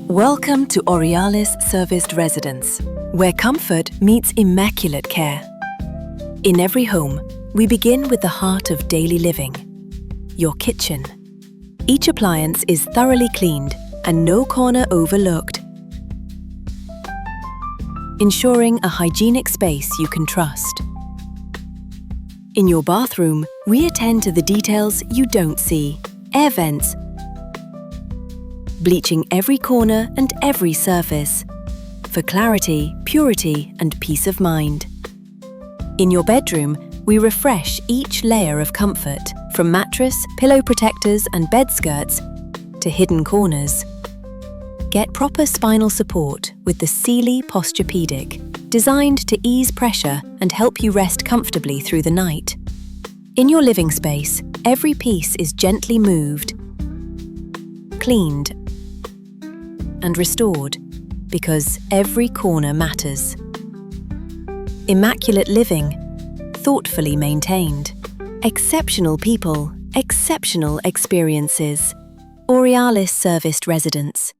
Welcome to Aurealis Serviced Residence, where comfort meets immaculate care. In every home, we begin with the heart of daily living, your kitchen. Each appliance is thoroughly cleaned and no corner overlooked, ensuring a hygienic space you can trust. In your bathroom, we attend to the details you don't see: air vents, bleaching every corner and every surface, for clarity, purity, and peace of mind. In your bedroom, we refresh each layer of comfort, from mattress, pillow protectors, and bed skirts to hidden corners. Get proper spinal support with the Sealy Posturepedic, designed to ease pressure and help you rest comfortably through the night. In your living space, every piece is gently moved, cleaned, and restored, because every corner matters. Immaculate living, thoughtfully maintained. Exceptional people, exceptional experiences. Aurealis Serviced Residence.